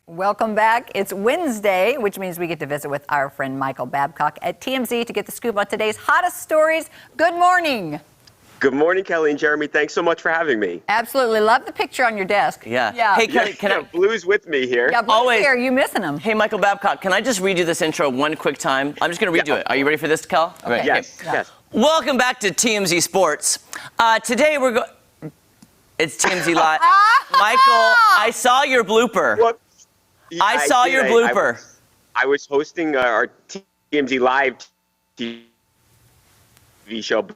Welcome back. It's Wednesday, which means we get to visit with our friend Michael Babcock at TMZ to get the scoop on today's hottest stories. Good morning. Good morning, Kelly and Jeremy. Thanks so much for having me. Absolutely. Love the picture on your desk. Yeah. Hey, Kelly, can I... Blue's with me here. Yeah, Blue's here. You missing him. Hey, Michael Babcock, can I just read you this intro one quick time? I'm just going to read you it. Are you ready for this, Kel? Okay. Yes. Welcome back to TMZ Sports. Today we're going... It's TMZ Live. Michael, I saw your blooper. What? I saw your blooper. I was hosting our TMZ Live TV show,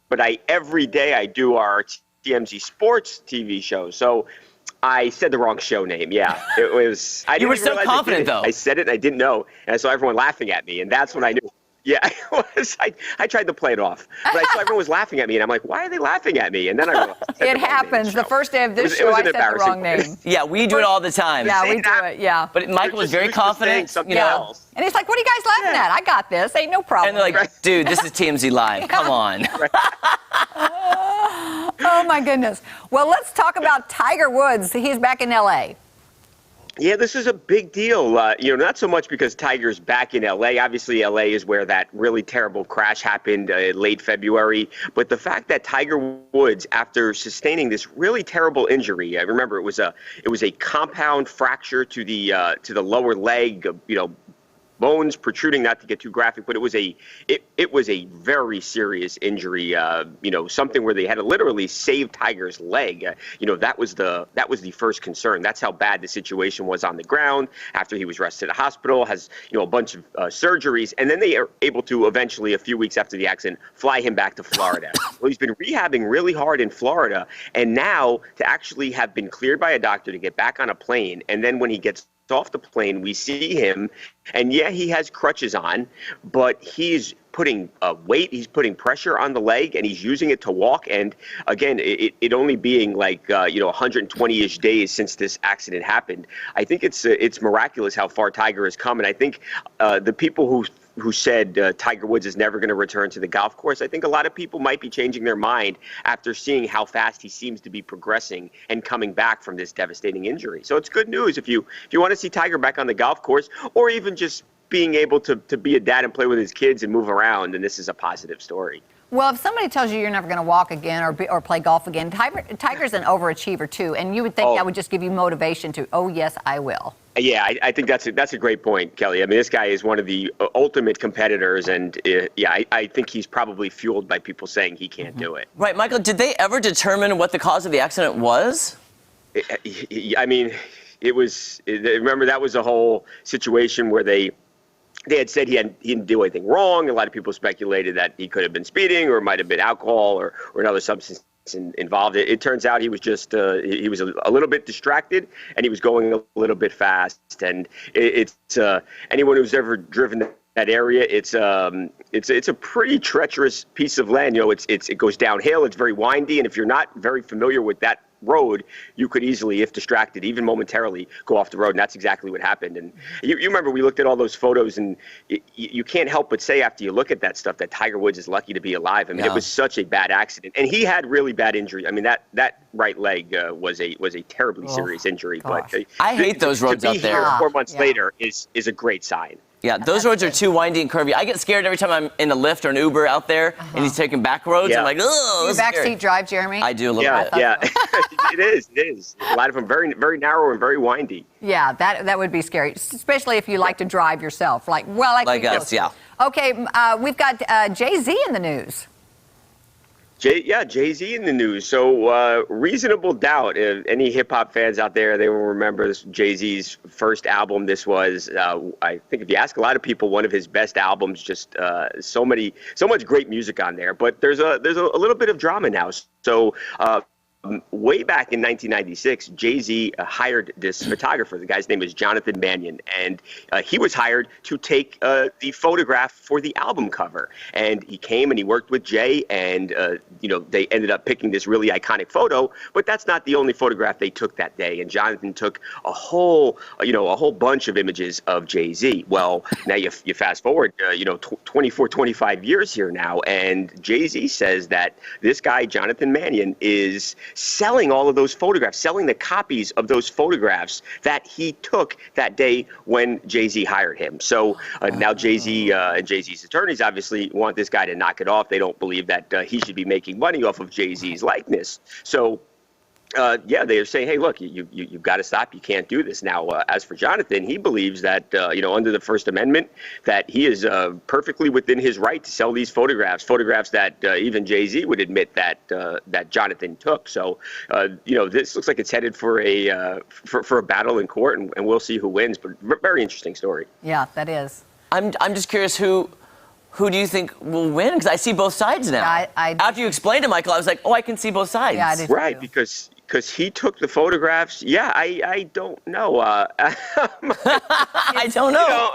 but every day I do our TMZ Sports TV show. So I said the wrong show name. Yeah, it was. You were so confident, though. I said it and I didn't know, and I saw everyone laughing at me, and that's when I knew. Yeah, it was. I tried to play it off, but I saw everyone was laughing at me, and I'm like, why are they laughing at me? And then I realized it happens. The first day of this show, I said the wrong name. Yeah, we do it all the time. Yeah, we do it. Yeah. But Michael was very confident. Else. And he's like, what are you guys laughing at? I got this. Ain't no problem. And they're like, dude, this is TMZ Live. Come on. Oh, my goodness. Well, let's talk about Tiger Woods. He's back in L.A. Yeah, this is a big deal. Not so much because Tiger's back in L.A. Obviously, L.A. is where that really terrible crash happened late February. But the fact that Tiger Woods, after sustaining this really terrible injury, I remember it was a compound fracture to the lower leg, bones protruding, not to get too graphic, but it was a very serious injury, something where they had to literally save Tiger's leg. That was the first concern. That's how bad the situation was on the ground after he was rushed to the hospital, has, a bunch of surgeries, and then they are able to eventually, a few weeks after the accident, fly him back to Florida. Well, he's been rehabbing really hard in Florida, and now to actually have been cleared by a doctor to get back on a plane, and then when he gets off the plane, we see him, and yeah, he has crutches on, but he's putting weight, he's putting pressure on the leg, and he's using it to walk. And again, it only being like 120-ish days since this accident happened, I think it's miraculous how far Tiger has come. And I think the people who said Tiger Woods is never going to return to the golf course, I think a lot of people might be changing their mind after seeing how fast he seems to be progressing and coming back from this devastating injury. So it's good news if you want to see Tiger back on the golf course, or even just being able to be a dad and play with his kids and move around, and this is a positive story. Well, if somebody tells you you're never going to walk again or play golf again, Tiger's an overachiever too, and you would think that would just give you motivation to, oh yes, I will. Yeah, I think that's a great point, Kelly. I mean, this guy is one of the ultimate competitors, and I think he's probably fueled by people saying he can't do it. Right, Michael, did they ever determine what the cause of the accident was? I mean, remember that was a whole situation where they had said he didn't do anything wrong. A lot of people speculated that he could have been speeding, or it might have been alcohol or another substance involved. It turns out he was just he was a little bit distracted, and he was going a little bit fast. And it's anyone who's ever driven that area, it's a pretty treacherous piece of land. It goes downhill. It's very windy, and if you're not very familiar with that road, you could easily, if distracted, even momentarily, go off the road, and that's exactly what happened. And you remember we looked at all those photos, and you can't help but say after you look at that stuff that Tiger Woods is lucky to be alive. I mean, It was such a bad accident, and he had really bad injury. I mean, that right leg was a terribly serious injury. Gosh. But I hate those roads out there. To be here 4 months later is a great sign. Yeah, those roads are too windy and curvy. I get scared every time I'm in a Lyft or an Uber out there, and he's taking back roads. Yeah. I'm like, oh, you backseat drive, Jeremy? I do a little bit. Yeah. It is. A lot of them very, very narrow and very windy. Yeah, that would be scary, especially if you like to drive yourself. Like us, yeah. Okay, we've got Jay-Z in the news. Jay-Z in the news. So Reasonable Doubt, any hip-hop fans out there, they will remember this Jay-Z's first album. This was, I think if you ask a lot of people, one of his best albums, just so much great music on there. But there's a little bit of drama now. So way back in 1996, Jay-Z hired this photographer. The guy's name is Jonathan Mannion, and he was hired to take the photograph for the album cover. And he came and he worked with Jay, and they ended up picking this really iconic photo. But that's not the only photograph they took that day. And Jonathan took a whole bunch of images of Jay-Z. Well, now you fast forward, 24, 25 years here now, and Jay-Z says that this guy Jonathan Mannion is selling all of those photographs, selling the copies of those photographs that he took that day when Jay-Z hired him. So now Jay-Z and Jay-Z's attorneys obviously want this guy to knock it off. They don't believe that he should be making money off of Jay-Z's likeness. So they're saying, hey, look, you've got to stop. You can't do this. Now, as for Jonathan, he believes that, under the First Amendment, that he is perfectly within his right to sell these photographs that even Jay-Z would admit that Jonathan took. So, this looks like it's headed for a battle in court, and we'll see who wins. But very interesting story. Yeah, that is. I'm just curious who do you think will win? Because I see both sides now. Yeah, I After you explained it, Michael, I was like, I can see both sides. Yeah, I did Right, too. because he took the photographs. Yeah, I don't know. I don't know.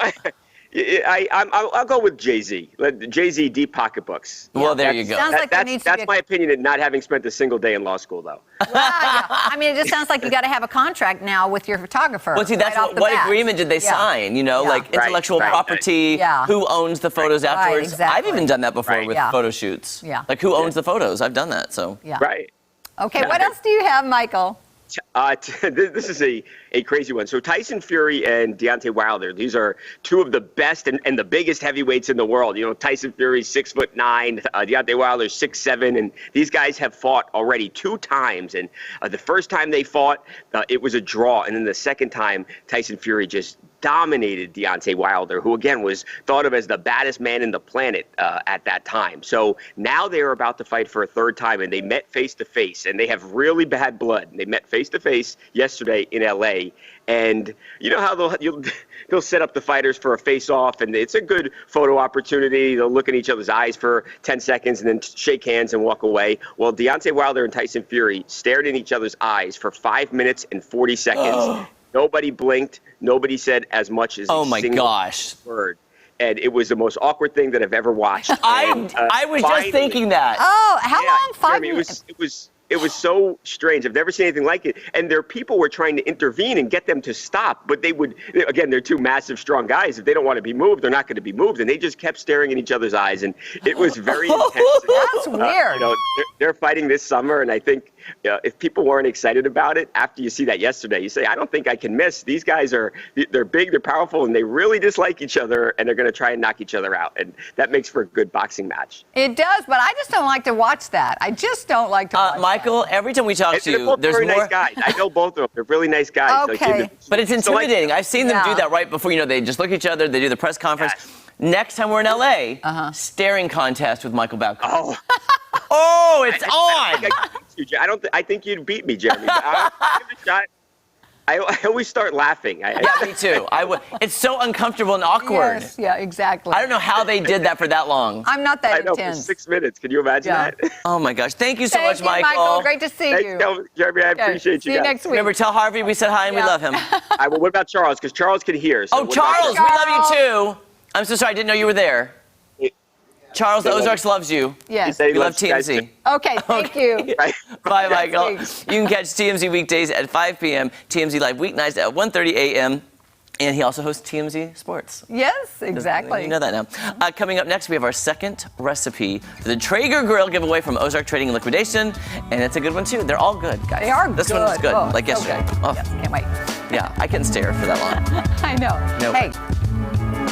I'll go with Jay-Z. Jay-Z, deep pocketbooks. Well, there you go. Sounds like there needs to be That's a- my opinion, and not having spent a single day in law school, though. Well, yeah. I mean, it just sounds like you got to have a contract now with your photographer. Well, see, that's right off the what bat. agreement did they Yeah. sign? Yeah. Like Right, intellectual right, property, Yeah. who owns the photos afterwards. exactly. I've even done that before Right. with Yeah. photo shoots. Yeah. Like who owns the photos? I've done that. So Yeah. Right. Okay, Yeah. what else do you have, Michael? This is a crazy one. So Tyson Fury and Deontay Wilder, these are two of the best and the biggest heavyweights in the world. Tyson Fury's 6'9", Deontay Wilder's 6'7", and these guys have fought already 2 times. And the first time they fought, it was a draw, and then the second time, Tyson Fury just dominated Deontay Wilder, who again was thought of as the baddest man in the planet at that time. So now they are about to fight for a third time, and they met face to face, and they have really bad blood. They met face to face yesterday in LA, and you know how they'll set up the fighters for a face-off, and it's a good photo opportunity. They'll look in each other's eyes for 10 seconds and then shake hands and walk away. Well, Deontay Wilder and Tyson Fury stared in each other's eyes for 5 minutes and 40 seconds. Nobody blinked. Nobody said as much as oh a my single gosh. word. And it was the most awkward thing that I've ever watched. And, I was finally- just thinking that. Oh, how long? 5 Jeremy, minutes? It was so strange. I've never seen anything like it. And their people were trying to intervene and get them to stop. But they're 2 massive, strong guys. If they don't want to be moved, they're not going to be moved. And they just kept staring in each other's eyes. And it was very intense. That's weird. They're fighting this summer. And I think if people weren't excited about it, after you see that yesterday, you say, I don't think I can miss. These guys they're big, they're powerful, and they really dislike each other. And they're going to try and knock each other out. And that makes for a good boxing match. It does, but I just don't like to watch that. I just don't like to watch Michael, every time we talk And to they're you, both there's very more. nice guys. I know both of them. They're really nice guys. Okay. But it's intimidating. I've seen them do Yeah. that right before. They just look at each other. They do the press conference. Yes. Next time we're in LA, staring contest with Michael Babcock. Oh, Oh, it's on. I think you'd beat me, Jeremy. I'll give it a shot. I always start laughing. Yeah, me too. It's so uncomfortable and awkward. Yes, yeah, exactly. I don't know how they did that for that long. I'm not I that know, for intense. 6 minutes. Can you imagine Yeah. that? Oh my gosh. Thank you so Thank much, you, Michael. Great to see you. Thanks, Jeremy. I Okay, appreciate see you you guys. next week. Remember, tell Harvey we said hi and we Yeah. love him. Well, what about Charles? Because Charles can hear. So Oh, what about Charles, we love you too. I'm so sorry. I didn't know you were there. Charles, the Ozarks loves you. Yes. He We love loves you guys TMZ. Okay, thank you. Right? Bye, Michael. Thanks. You can catch TMZ weekdays at 5 p.m., TMZ Live weeknights at 1:30 a.m., and he also hosts TMZ Sports. Yes, exactly. You know that now. Coming up next, we have our second recipe for the Traeger Grill giveaway from Ozark Trading and Liquidation, and it's a good one too. They're all good, guys. They are This good. one was good, Oh, like so yesterday. good. Oh, Yes, can't wait. yeah, I couldn't stare for that long. I know. No. Hey,